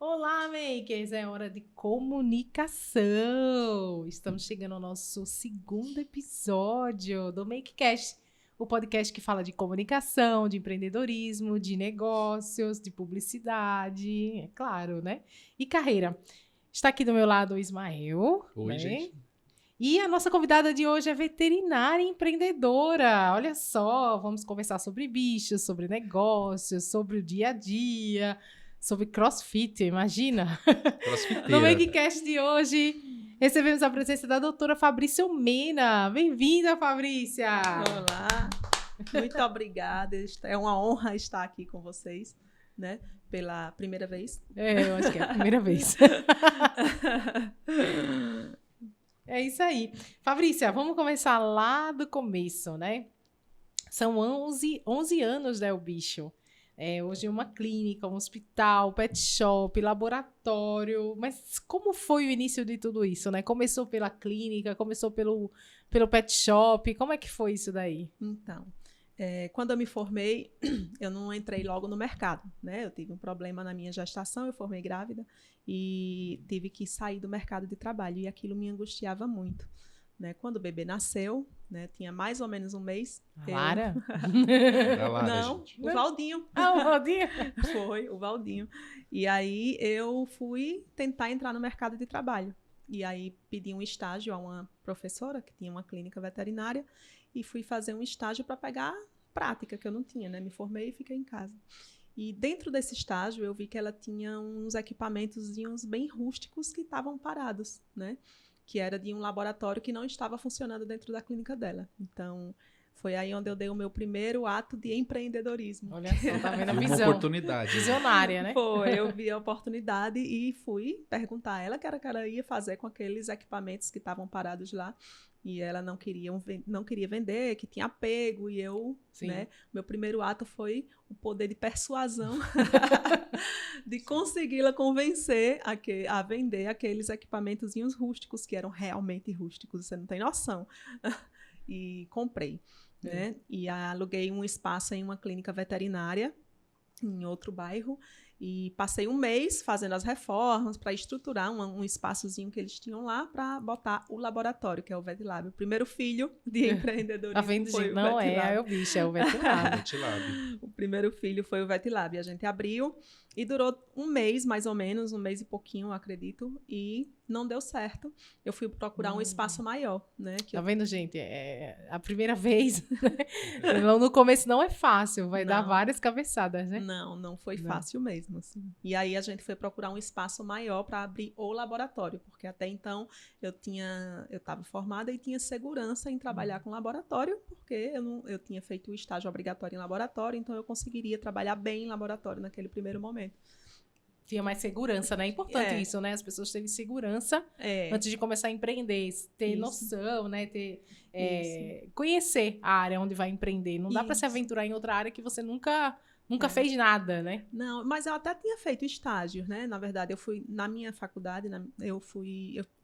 Olá, makers! É hora de comunicação. Estamos chegando ao nosso segundo episódio do MakeCast, o podcast que fala de comunicação, de empreendedorismo, de negócios, de publicidade, é claro, né? E carreira. Está aqui do meu lado o Ismael. Oi, né? gente. E a nossa convidada de hoje é veterinária e empreendedora. Olha só, vamos conversar sobre bichos, sobre negócios, sobre o dia a dia, sobre crossfit, imagina? Crossfiteira. No MakeCast de hoje, recebemos a presença da doutora Fabrícia Mena. Bem-vinda, Fabrícia! Olá, muito obrigada. É uma honra estar aqui com vocês, né? Pela primeira vez. Eu acho que é a primeira vez. É isso aí. Fabrícia, vamos começar lá do começo, né? São 11 anos, né, o bicho. Hoje é uma clínica, um hospital, pet shop, laboratório. Mas como foi o início de tudo isso, né? Começou pela clínica, começou pelo pet shop. Como é que foi isso daí? Então, quando eu me formei, eu não entrei logo no mercado, né? Eu tive um problema na minha gestação, eu formei grávida e tive que sair do mercado de trabalho. E aquilo me angustiava muito, né? Quando o bebê nasceu, né? Tinha mais ou menos um mês. A Lara? Da Lara, Não, gente. o Valdinho. Ah, o Valdinho? Foi, o Valdinho. E aí eu fui tentar entrar no mercado de trabalho. E aí pedi um estágio a uma professora que tinha uma clínica veterinária e fui fazer um estágio para pegar prática, que eu não tinha, né? Me formei e fiquei em casa. E dentro desse estágio eu vi que ela tinha uns equipamentozinhos bem rústicos que estavam parados, né? Que era de um laboratório que não estava funcionando dentro da clínica dela. Então, foi aí onde eu dei o meu primeiro ato de empreendedorismo. Olha só, tá vendo a Uma visão. oportunidade. Visionária, né? Foi, eu vi a oportunidade e fui perguntar a ela o que ela ia fazer com aqueles equipamentos que estavam parados lá. E ela não queria vender, que tinha apego. E eu, Sim. né, meu primeiro ato foi o poder de persuasão de consegui-la convencer a vender aqueles equipamentozinhos rústicos, que eram realmente rústicos, você não tem noção. E comprei, né? E aluguei um espaço em uma clínica veterinária, em outro bairro, e passei um mês fazendo as reformas para estruturar um espaçozinho que eles tinham lá para botar o laboratório, que é o VetLab. O primeiro filho de empreendedorismo Tá vendo, foi gente? o Não VetLab. é o bicho, é o veterinário. Vetilab. O primeiro filho foi o VetLab. A gente abriu e durou um mês, mais ou menos, um mês e pouquinho, eu acredito, e não deu certo. Eu fui procurar um espaço maior, né? Tá vendo, gente? A primeira vez, né? No começo não é fácil, vai dar Não. várias cabeçadas, né? Não foi Não. fácil mesmo, assim. E aí a gente foi procurar um espaço maior para abrir o laboratório, porque até então eu estava formada e tinha segurança em trabalhar com laboratório, porque eu tinha feito o estágio obrigatório em laboratório, então eu conseguiria trabalhar bem em laboratório naquele primeiro momento. Tinha mais segurança, né? É importante isso, né? As pessoas terem segurança antes de começar a empreender, ter Isso. noção, né? Conhecer a área onde vai empreender. Não dá para se Isso. aventurar em outra área que você nunca fez nada, né? Não, mas eu até tinha feito estágio, né? Na verdade, eu fui na minha faculdade, eu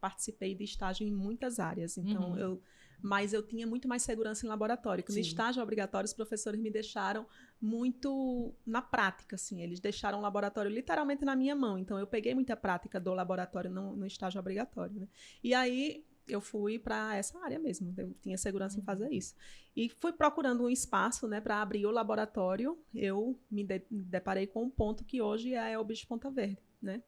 participei de estágio em muitas áreas, então mas eu tinha muito mais segurança em laboratório. Que no estágio obrigatório, os professores me deixaram muito na prática, assim. Eles deixaram o laboratório literalmente na minha mão. Então, eu peguei muita prática do laboratório no estágio obrigatório, né? E aí, eu fui para essa área mesmo. Eu tinha segurança em fazer isso. E fui procurando um espaço, né, para abrir o laboratório. Eu me deparei com um ponto que hoje é o Bicho Ponta Verde, né?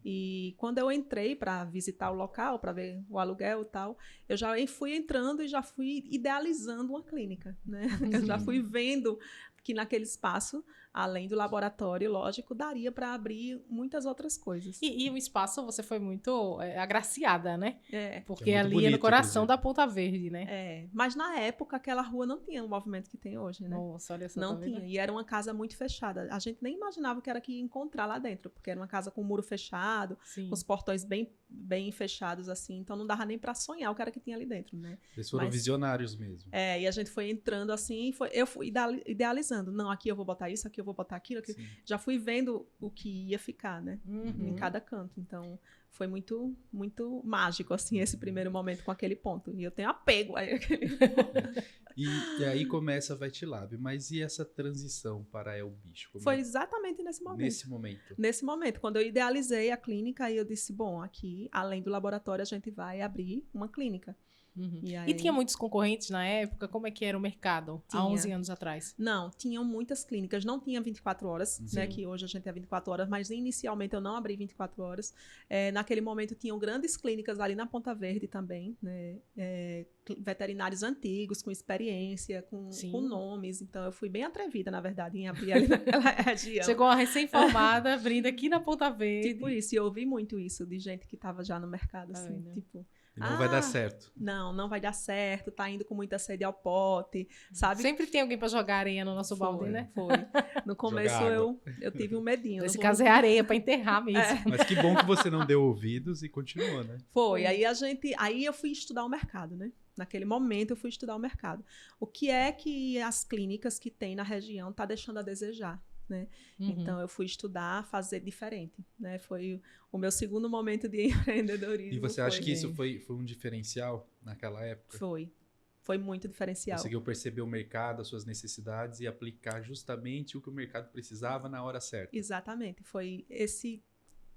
E quando eu entrei para visitar o local, para ver o aluguel e tal, eu já fui entrando e já fui idealizando uma clínica, né? Eu já fui vendo que naquele espaço, além do laboratório, lógico, daria para abrir muitas outras coisas. E o espaço, você foi muito agraciada, né? Porque É muito ali bonito, é no coração inclusive. da Ponta Verde, né? Mas na época, aquela rua não tinha o movimento que tem hoje, né? Nossa, olha só. Não tá vendo? tinha. E era uma casa muito fechada. A gente nem imaginava que era que ia encontrar lá dentro, porque era uma casa com muro fechado, Sim. com os portões bem fechados, assim. Então não dava nem para sonhar o que era que tinha ali dentro, né? Eles foram visionários mesmo. E a gente foi entrando assim, eu fui idealizando. idealizando. Não, aqui eu vou botar isso, aqui eu vou botar aquilo. Aqui... Já fui vendo o que ia ficar, né? Em cada canto. Então, foi muito, muito mágico, assim, esse primeiro momento com aquele ponto. E eu tenho apego a aquele ponto. E aí começa a VetLab. Mas e essa transição para El Bicho? Foi exatamente nesse momento. Nesse momento. Nesse momento, quando eu idealizei a clínica, aí eu disse, bom, aqui, além do laboratório, a gente vai abrir uma clínica. E, aí... tinha muitos concorrentes na época? Como é que era o mercado há 11 anos atrás? Não, tinham muitas clínicas. Não tinha 24 horas, né? Que hoje a gente é 24 horas, mas inicialmente eu não abri 24 horas. Naquele momento tinham grandes clínicas ali na Ponta Verde também, né? Veterinários antigos, com experiência, com nomes. Então, eu fui bem atrevida, na verdade, em abrir ali naquela região. Chegou uma recém-formada, abrindo aqui na Ponta Verde. Tipo isso, e eu ouvi muito isso de gente que estava já no mercado, assim, tipo... Não vai dar certo. Não vai dar certo, tá indo com muita sede ao pote, sabe? Sempre tem alguém para jogar areia no nosso balde, né? Foi. No começo eu tive um medinho. Nesse caso é areia para enterrar mesmo. Mas que bom que você não deu ouvidos e continuou, né? Foi. Aí eu fui estudar o mercado, né? Naquele momento eu fui estudar o mercado. O que é que as clínicas que tem na região tá deixando a desejar? Né? Então, eu fui estudar, fazer diferente, né? Foi o meu segundo momento de empreendedorismo. E você acha que isso foi um diferencial naquela época? Foi muito diferencial. Conseguiu perceber o mercado, as suas necessidades e aplicar justamente o que o mercado precisava na hora certa. Exatamente. Foi esse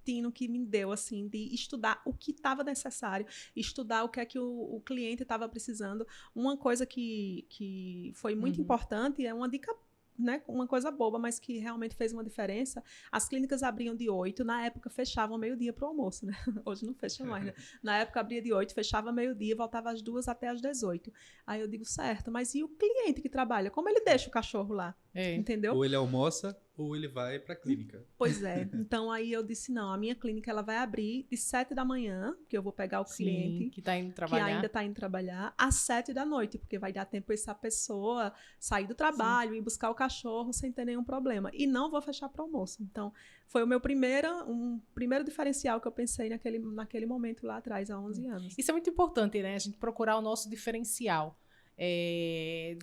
tino que me deu, assim, de estudar o que estava necessário, estudar o que é que o cliente estava precisando. Uma coisa que foi muito importante, é uma dica, né, uma coisa boba, mas que realmente fez uma diferença. As clínicas abriam de 8, na época fechavam meio-dia para o almoço, né? Hoje não fecha mais, né? Na época abria de 8, fechava meio-dia, voltava às 2 até às 18. Aí eu digo, certo, mas e o cliente que trabalha? Como ele deixa o cachorro lá? Entendeu? Ou ele almoça ou ele vai para a clínica. Pois é. Então aí eu disse, não, a minha clínica ela vai abrir de 7 da manhã, porque eu vou pegar o cliente que tá indo trabalhar, que ainda está indo trabalhar, às 7 da noite, porque vai dar tempo para essa pessoa sair do trabalho e buscar o cachorro sem ter nenhum problema. E não vou fechar para almoço. Então, foi o meu primeiro diferencial que eu pensei naquele momento lá atrás, há 11 anos. Isso é muito importante, né? A gente procurar o nosso diferencial.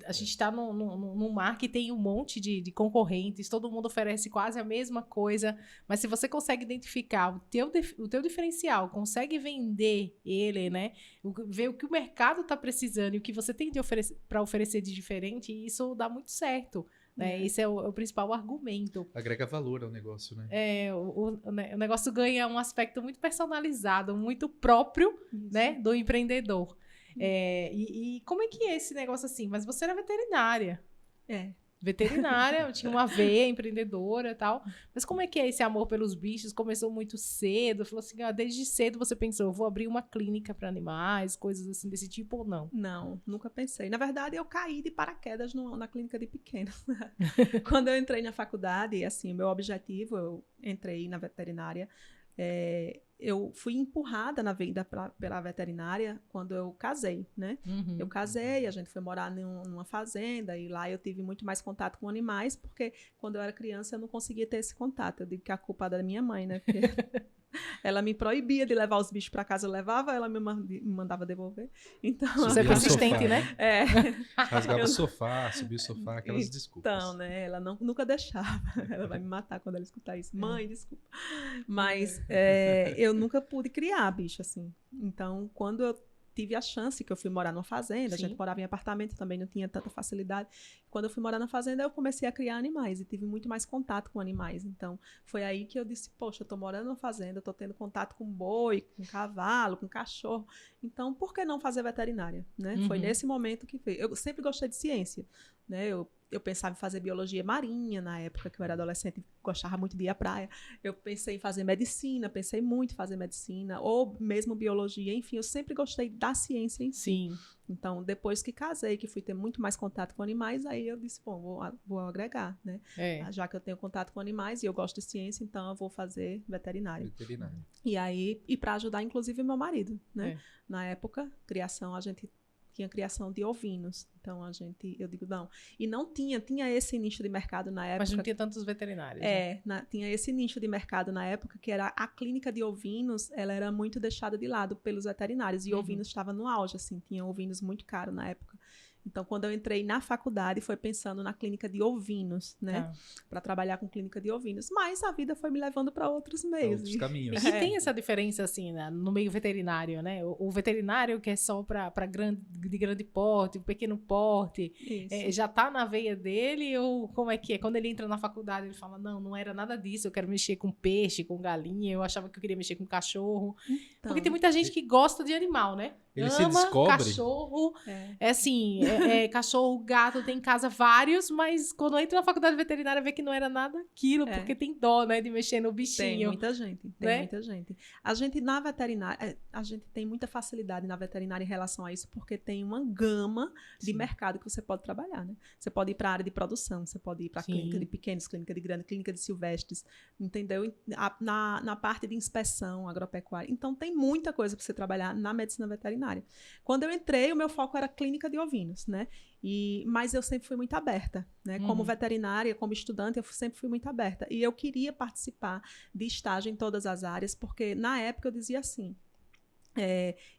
A gente está num mar que tem um monte de concorrentes, todo mundo oferece quase a mesma coisa, mas se você consegue identificar o teu diferencial, consegue vender ele, né? Ver o que o mercado está precisando e o que você tem para oferecer de diferente, isso dá muito certo. Né? Esse é o principal argumento. Agrega valor ao negócio, né? O negócio ganha um aspecto muito personalizado, muito próprio, né, do empreendedor. E como é que é esse negócio assim? Mas você era veterinária. Veterinária, tinha uma veia empreendedora e tal. Mas como é que é esse amor pelos bichos? Começou muito cedo? Falou assim, desde cedo você pensou, eu vou abrir uma clínica para animais, coisas assim desse tipo ou não? Não, nunca pensei. Na verdade, eu caí de paraquedas na clínica de pequenos. Quando eu entrei na faculdade, assim, o meu objetivo, eu entrei na veterinária, eu fui empurrada na vida pela veterinária quando eu casei, né? Eu casei, a gente foi morar numa fazenda e lá eu tive muito mais contato com animais, porque quando eu era criança eu não conseguia ter esse contato. Eu digo que a culpa é da minha mãe, né? Porque ela me proibia de levar os bichos para casa, eu levava, ela me mandava devolver. Então, você é persistente, né? Rasgava o sofá, subia o sofá, aquelas desculpas. Então, né? Ela nunca deixava. Ela vai me matar quando ela escutar isso. Mãe, desculpa. Mas eu nunca pude criar bicho, assim. Então, quando eu tive a chance, que eu fui morar numa fazenda, a gente morava em apartamento, também não tinha tanta facilidade. Quando eu fui morar na fazenda, eu comecei a criar animais e tive muito mais contato com animais. Então, foi aí que eu disse, poxa, eu tô morando numa fazenda, tô tendo contato com boi, com cavalo, com cachorro. Então, por que não fazer veterinária, né? Foi nesse momento que veio. Eu sempre gostei de ciência, né? Eu pensava em fazer biologia marinha na época que eu era adolescente, gostava muito de ir à praia. Eu pensei em fazer medicina, pensei muito em fazer medicina, ou mesmo biologia, enfim, eu sempre gostei da ciência em si. Então, depois que casei, que fui ter muito mais contato com animais, aí eu disse, bom, vou agregar, né? Já que eu tenho contato com animais e eu gosto de ciência, então eu vou fazer veterinária. E aí, para ajudar, inclusive, meu marido, né? Na época, a gente tinha criação de ovinos. Então, eu digo, não. E não tinha esse nicho de mercado na época. Mas não tinha tantos veterinários. Tinha esse nicho de mercado na época, que era a clínica de ovinos, ela era muito deixada de lado pelos veterinários. E ovinos estava no auge, assim, tinha ovinos muito caros na época. Então, quando eu entrei na faculdade, foi pensando na clínica de ovinos, né? Tá. Para trabalhar com clínica de ovinos. Mas a vida foi me levando para outros meios. Outros caminhos. E tem essa diferença, assim, no meio veterinário, né? O veterinário que é só para de grande porte, pequeno porte, Isso. já tá na veia dele, ou como é que é? Quando ele entra na faculdade, ele fala, não era nada disso, eu quero mexer com peixe, com galinha, eu achava que eu queria mexer com cachorro. Então, Porque tem muita gente que gosta de animal, né? Ele se Ama descobre. cachorro, assim, cachorro, gato, tem em casa vários, mas quando entra na faculdade veterinária vê que não era nada aquilo, porque tem dó, né, de mexer no bichinho. Tem muita gente, né? muita gente. A gente na veterinária, a gente tem muita facilidade na veterinária em relação a isso, porque tem uma gama de mercado que você pode trabalhar, né? Você pode ir para a área de produção, você pode ir para a clínica de pequenos, clínica de grande, clínica de silvestres, entendeu? Na parte de inspeção agropecuária. Então, tem muita coisa para você trabalhar na medicina veterinária. Quando eu entrei, o meu foco era clínica de ovinos, né? Mas eu sempre fui muito aberta, né? Como veterinária, como estudante, eu sempre fui muito aberta. E eu queria participar de estágio em todas as áreas, porque na época eu dizia assim,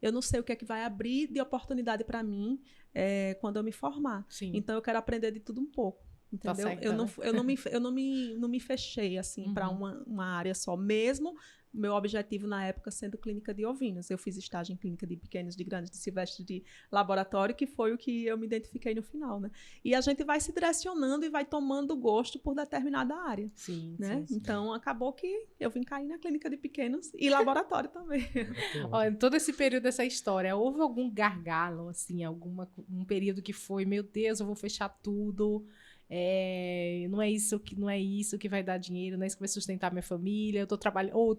eu não sei o que é que vai abrir de oportunidade para mim quando eu me formar. Sim. Então eu quero aprender de tudo um pouco. Entendeu? Tá certo, eu não me fechei assim para uma área só, mesmo meu objetivo na época sendo clínica de ovinos. Eu fiz estágio em clínica de pequenos, de grandes, de silvestres, de laboratório, que foi o que eu me identifiquei no final, né? E a gente vai se direcionando e vai tomando gosto por determinada área. Sim, né? sim. Então, acabou que eu vim cair na clínica de pequenos e laboratório também. Olha, todo esse período dessa história, houve algum gargalo, assim, um período que foi, meu Deus, eu vou fechar tudo, não é isso que vai dar dinheiro, não é isso que vai sustentar minha família, eu tô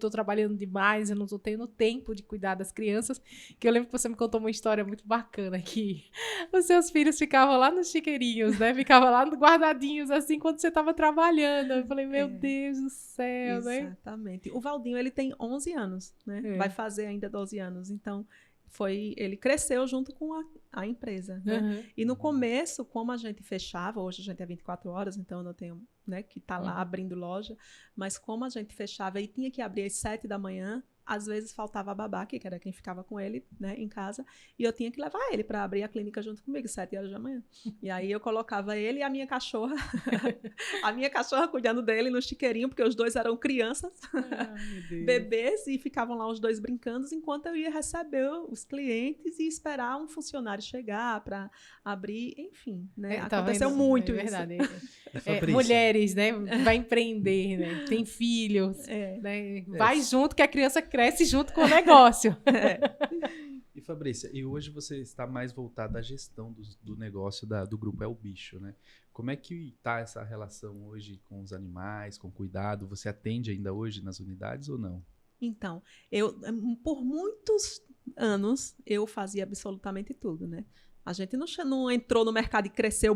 trabalhando demais, eu não tô tendo tempo de cuidar das crianças, que eu lembro que você me contou uma história muito bacana, que os seus filhos ficavam lá nos chiqueirinhos, né, ficavam lá guardadinhos, assim, quando você tava trabalhando. Eu falei, meu Deus do céu, né? Exatamente. O Valdinho, ele tem 11 anos, né? Vai fazer ainda 12 anos, então... ele cresceu junto com a empresa, né? E no começo, como a gente fechava, hoje a gente é 24 horas, então eu não tenho, né, que estar lá abrindo loja, mas como a gente fechava e tinha que abrir às 7 da manhã, às vezes faltava a babá, que era quem ficava com ele, né, em casa, e eu tinha que levar ele para abrir a clínica junto comigo, 7 horas da manhã. E aí eu colocava ele e a minha cachorra, cuidando dele no chiqueirinho, porque os dois eram crianças, bebês, e ficavam lá os dois brincando, enquanto eu ia receber os clientes e esperar um funcionário chegar para abrir, enfim, né? Aconteceu muito isso. É verdade. Fabrícia. Mulheres, né? Vai empreender, né? Tem filhos, né? Vai junto que a criança cresce junto com o negócio. E Fabrícia, e hoje você está mais voltada à gestão do negócio do Grupo É o Bicho, né? Como é que está essa relação hoje com os animais, com cuidado? Você atende ainda hoje nas unidades ou não? Então, por muitos anos, eu fazia absolutamente tudo, né? A gente não entrou no mercado e cresceu,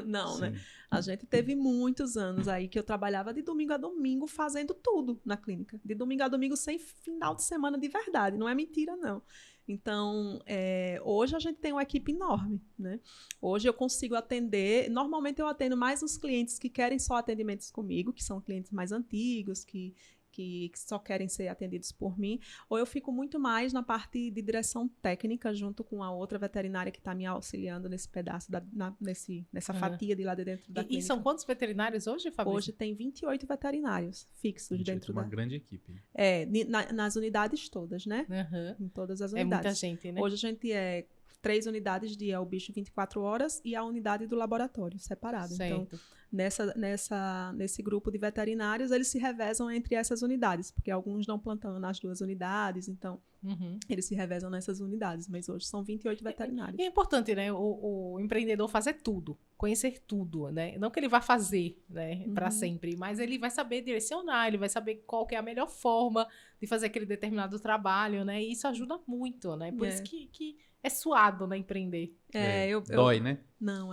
não, né? A gente teve muitos anos aí que eu trabalhava de domingo a domingo fazendo tudo na clínica. De domingo a domingo sem final de semana de verdade, não é mentira, não. Então, hoje a gente tem uma equipe enorme, né? Hoje eu consigo atender, normalmente eu atendo mais os clientes que querem só atendimentos comigo, que são clientes mais antigos, que só querem ser atendidos por mim, ou eu fico muito mais na parte de direção técnica, junto com a outra veterinária que está me auxiliando nesse pedaço, nessa fatia de lá de dentro da clínica. E são quantos veterinários hoje, Fabrício? Hoje tem 28 veterinários fixos dentro uma grande equipe. Nas unidades todas, né? Em todas as unidades. É muita gente, né? Hoje a gente 3 unidades de o bicho 24 horas e a unidade do laboratório separado. Certo. Então, nesse grupo de veterinários, eles se revezam entre essas unidades, porque alguns dão plantão nas 2 unidades, então eles se revezam nessas unidades, mas hoje são 28 veterinários. E é importante, né, o empreendedor fazer tudo, conhecer tudo, né? Não que ele vá fazer, né, para sempre, mas ele vai saber direcionar, ele vai saber qual que é a melhor forma de fazer aquele determinado trabalho, né? E isso ajuda muito, né? Por isso que é suado, né, empreender. Dói, né? Não,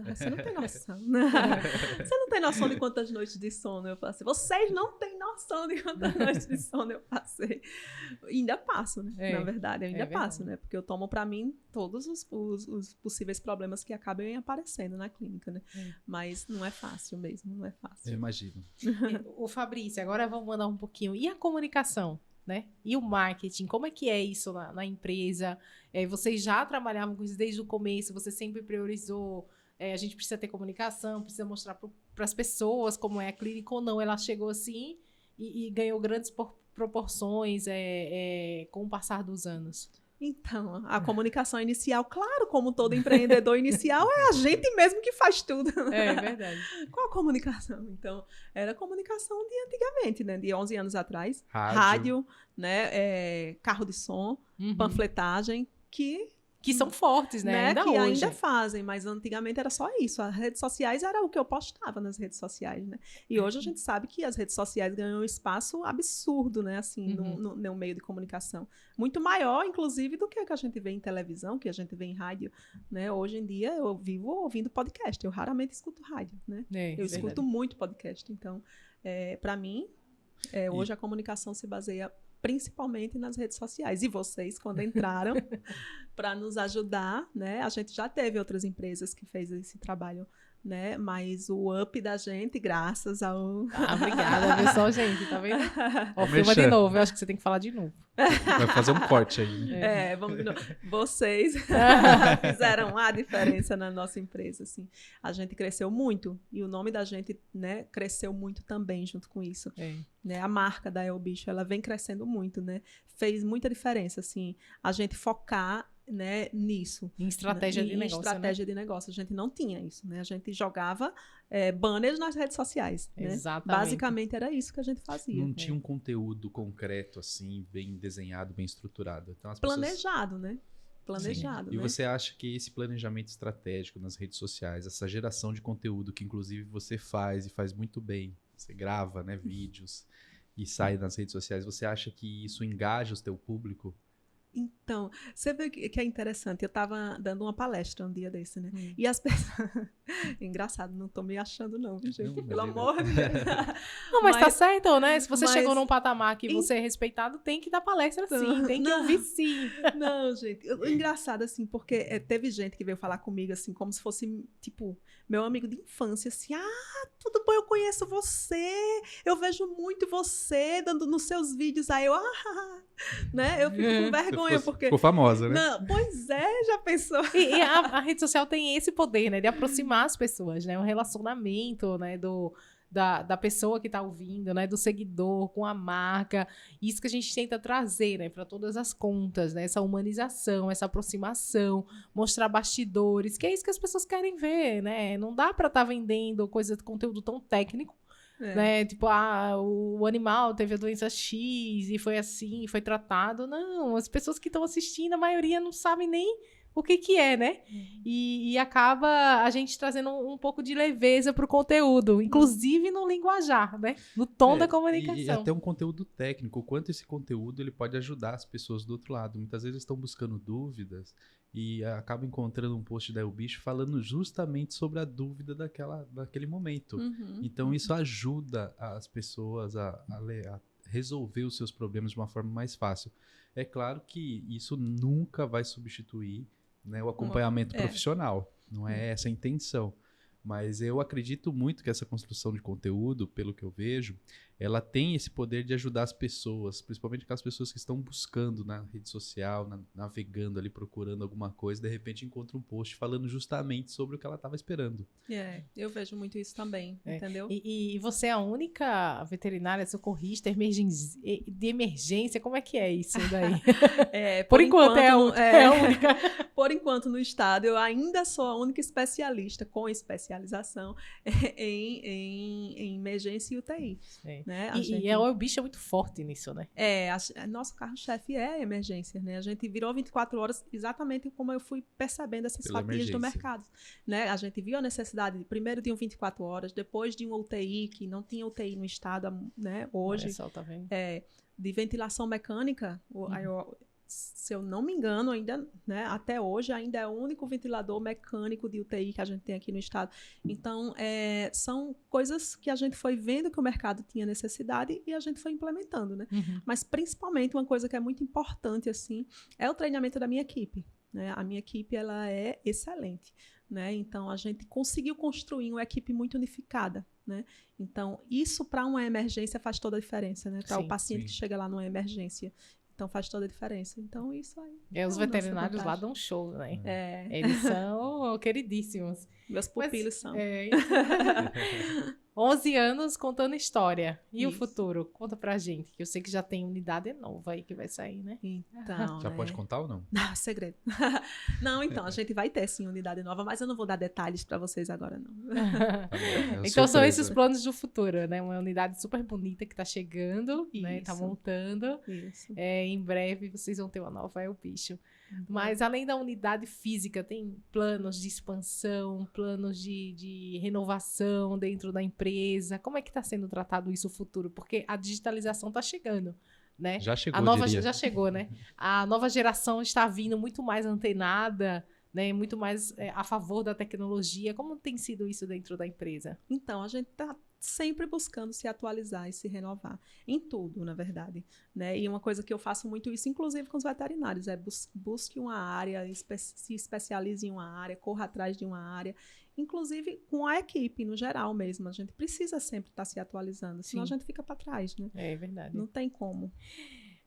você não tem noção. Você não tem noção de quantas noites de sono eu passei. Vocês não têm noção de quantas noites de sono eu passei. Ainda passo, né? Na verdade, eu ainda passo, né? Porque eu tomo pra mim todos os possíveis problemas que acabem aparecendo na clínica, né? Mas não é fácil mesmo, não é fácil. Eu imagino. O Fabrício, agora vamos mandar um pouquinho. E a comunicação? né? E o marketing, como é que é isso na empresa? Vocês já trabalhavam com isso desde o começo? Você sempre priorizou? A gente precisa ter comunicação, precisa mostrar para as pessoas como é a clínica ou não. Ela chegou assim e ganhou grandes proporções com o passar dos anos. Então, a comunicação inicial, claro, como todo empreendedor inicial, é a gente mesmo que faz tudo. É verdade. Qual a comunicação? Então, era a comunicação de antigamente, né? De 11 anos atrás. Rádio, né? Carro de som, panfletagem, que são fortes, né? Ainda que hoje. ainda fazem, mas antigamente era só isso. As redes sociais era o que eu postava nas redes sociais, né? E hoje a gente sabe que as redes sociais ganham um espaço absurdo, né? Assim, no meio de comunicação. Muito maior, inclusive, do que a gente vê em televisão, que a gente vê em rádio, né? Hoje em dia, eu vivo ouvindo podcast. Eu raramente escuto rádio, né? Eu escuto muito podcast. Então, para mim, hoje a comunicação se baseia principalmente nas redes sociais. E vocês, quando entraram para nos ajudar, né? A gente já teve outras empresas que fez esse trabalho, né? Mas o up da gente, graças ao... obrigada, pessoal, gente, tá vendo? Filma de novo, eu acho que você tem que falar de novo. Vai fazer um corte aí. Vamos de novo. Vocês fizeram a diferença na nossa empresa, assim. A gente cresceu muito e o nome da gente, né, cresceu muito também junto com isso. Né? A marca da El Bicho, ela vem crescendo muito, né? Fez muita diferença, assim, a gente focar, né, nisso. Em estratégia de negócio, estratégia de negócio. A gente não tinha isso, né? A gente jogava banners nas redes sociais, né? Exatamente. Basicamente era isso que a gente fazia. Não tinha um conteúdo concreto, assim, bem desenhado, bem estruturado. Então, as planejado, né? Planejado, Sim. E né? você acha que esse planejamento estratégico nas redes sociais, essa geração de conteúdo que inclusive você faz e faz muito bem, você grava, né, vídeos e sai nas redes sociais, você acha que isso engaja o teu público? Então, você vê que é interessante. Eu estava dando uma palestra um dia desse, né? E as pessoas... Engraçado, não tô me achando não, viu, gente? Pelo amor de Deus. Não, mas tá certo, né? Se você chegou num patamar que você é respeitado, tem que dar palestra sim, tem que ouvir sim. Não, gente. Engraçado, assim, porque teve gente que veio falar comigo, assim, como se fosse, tipo, meu amigo de infância, assim, tudo bom, eu conheço você, eu vejo muito você dando nos seus vídeos, aí eu, né? Eu fico com vergonha, porque... Ficou famosa, né? Não, pois já pensou? E a rede social tem esse poder, né? De aproximar as pessoas, né? Um relacionamento, né? Da pessoa que está ouvindo, né? Do seguidor com a marca. Isso que a gente tenta trazer, né? Para todas as contas, né? Essa humanização, essa aproximação, mostrar bastidores, que é isso que as pessoas querem ver, né? Não dá para estar vendendo conteúdo tão técnico, né? Tipo, o animal teve a doença X e foi assim, foi tratado. Não, as pessoas que estão assistindo, a maioria não sabem nem o que é, né? E acaba a gente trazendo um pouco de leveza pro conteúdo, inclusive no linguajar, né? No tom da comunicação. E até um conteúdo técnico, o quanto esse conteúdo ele pode ajudar as pessoas do outro lado. Muitas vezes estão buscando dúvidas e acabam encontrando um post da El Bicho falando justamente sobre a dúvida daquele momento. Então isso ajuda as pessoas a resolver os seus problemas de uma forma mais fácil. É claro que isso nunca vai substituir, né, o acompanhamento profissional, não é essa a intenção, mas eu acredito muito que essa construção de conteúdo, pelo que eu vejo, ela tem esse poder de ajudar as pessoas, principalmente aquelas pessoas que estão buscando na rede social, navegando ali, procurando alguma coisa, de repente encontra um post falando justamente sobre o que ela estava esperando. Eu vejo muito isso também, entendeu? E você é a única veterinária socorrista de emergência, como é que é isso daí? Por enquanto é a única. Por enquanto, no estado, eu ainda sou a única especialista com especialização em emergência e UTI. Né? E o bicho é muito forte nisso, né? Nosso carro-chefe é emergência, né? A gente virou 24 horas exatamente como eu fui percebendo essas fatias do mercado, né? A gente viu a necessidade, primeiro de um 24 horas, depois de um UTI, que não tinha UTI no estado, né? Hoje, olha só, tá vendo? De ventilação mecânica, se eu não me engano, ainda, né, até hoje, ainda é o único ventilador mecânico de UTI que a gente tem aqui no estado. Então, são coisas que a gente foi vendo que o mercado tinha necessidade e a gente foi implementando, né? Mas, principalmente, uma coisa que é muito importante, assim, é o treinamento da minha equipe, né? A minha equipe, ela é excelente, né? Então, a gente conseguiu construir uma equipe muito unificada, né? Então, isso para uma emergência faz toda a diferença, né? Para o paciente que chega lá numa emergência. Então, faz toda a diferença. Então, isso aí. Os veterinários lá dão show, né? É. Eles são queridíssimos. Meus pupilos são. 11 anos contando história. E o Isso. futuro? Conta pra gente, que eu sei que já tem unidade nova aí que vai sair, né? Então, Já pode contar ou não? Não, segredo. Não, então, a gente vai ter sim unidade nova, mas eu não vou dar detalhes para vocês agora, não. Tá bom, Então são esses surpresa. planos do futuro, né? Uma unidade super bonita que tá chegando, né? Tá Isso. montando. Isso. Em breve vocês vão ter uma nova É o Bicho. Mas além da unidade física, tem planos de expansão, planos de renovação dentro da empresa. Como é que está sendo tratado isso no futuro? Porque a digitalização está chegando, né? Já chegou, A nova diria. já chegou, né? A nova geração está vindo muito mais antenada, né? Muito mais a favor da tecnologia. Como tem sido isso dentro da empresa? Então, a gente está sempre buscando se atualizar e se renovar. Em tudo, na verdade. Né? E uma coisa que eu faço muito isso, inclusive com os veterinários, é busque uma área, se especialize em uma área, corra atrás de uma área. Inclusive com a equipe, no geral mesmo. A gente precisa sempre estar se atualizando, senão Sim. a gente fica para trás, né? É verdade. Não tem como.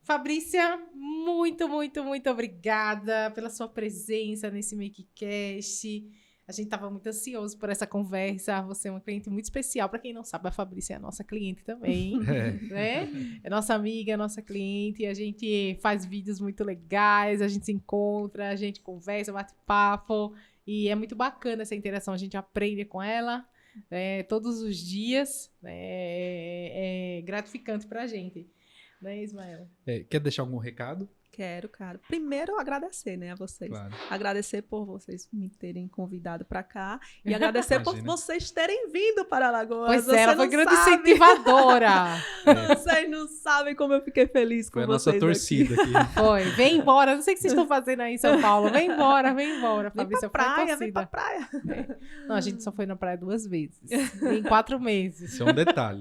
Fabrícia, muito, muito, muito obrigada pela sua presença nesse MakeCast. A gente estava muito ansioso por essa conversa. Você é uma cliente muito especial. Para quem não sabe, a Fabrícia é a nossa cliente também, né? É nossa amiga, é nossa cliente. A gente faz vídeos muito legais, a gente se encontra, a gente conversa, bate papo. E é muito bacana essa interação. A gente aprende com ela todos os dias. É gratificante para a gente. Né, Ismael? Quer deixar algum recado? Quero, cara. Primeiro, agradecer, né, a vocês. Claro. Agradecer por vocês me terem convidado para cá e agradecer por Imagina. vocês terem vindo para Alagoas. Pois Você ela foi não grande sabe. incentivadora. Vocês não sabem como eu fiquei feliz com Foi a vocês nossa torcida aqui. Foi. Vem embora. Não sei o que vocês estão fazendo aí em São Paulo. Vem embora, vem embora. Vem Fabrícia pra foi a praia, vem pra torcida. praia. Não, a gente só foi na praia 2 vezes. Em 4 meses. Isso é um detalhe.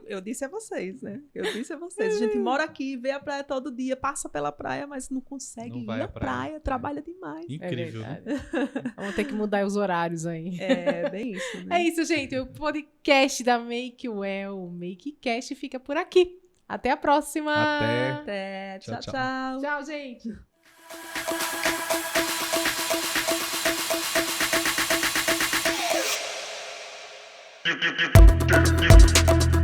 Eu disse a vocês, né? Eu disse a vocês. A gente mora aqui, vê a praia todo dia, passa pela praia, mas não consegue Não ir vai na à praia. praia, trabalha demais. Incrível, né? verdade. Vamos ter que mudar os horários aí. É, bem isso, né? É isso, gente. O podcast da Make Well, o MakeCast, fica por aqui. Até a próxima. Até. Tchau, Tchau, tchau. tchau. Tchau, gente. You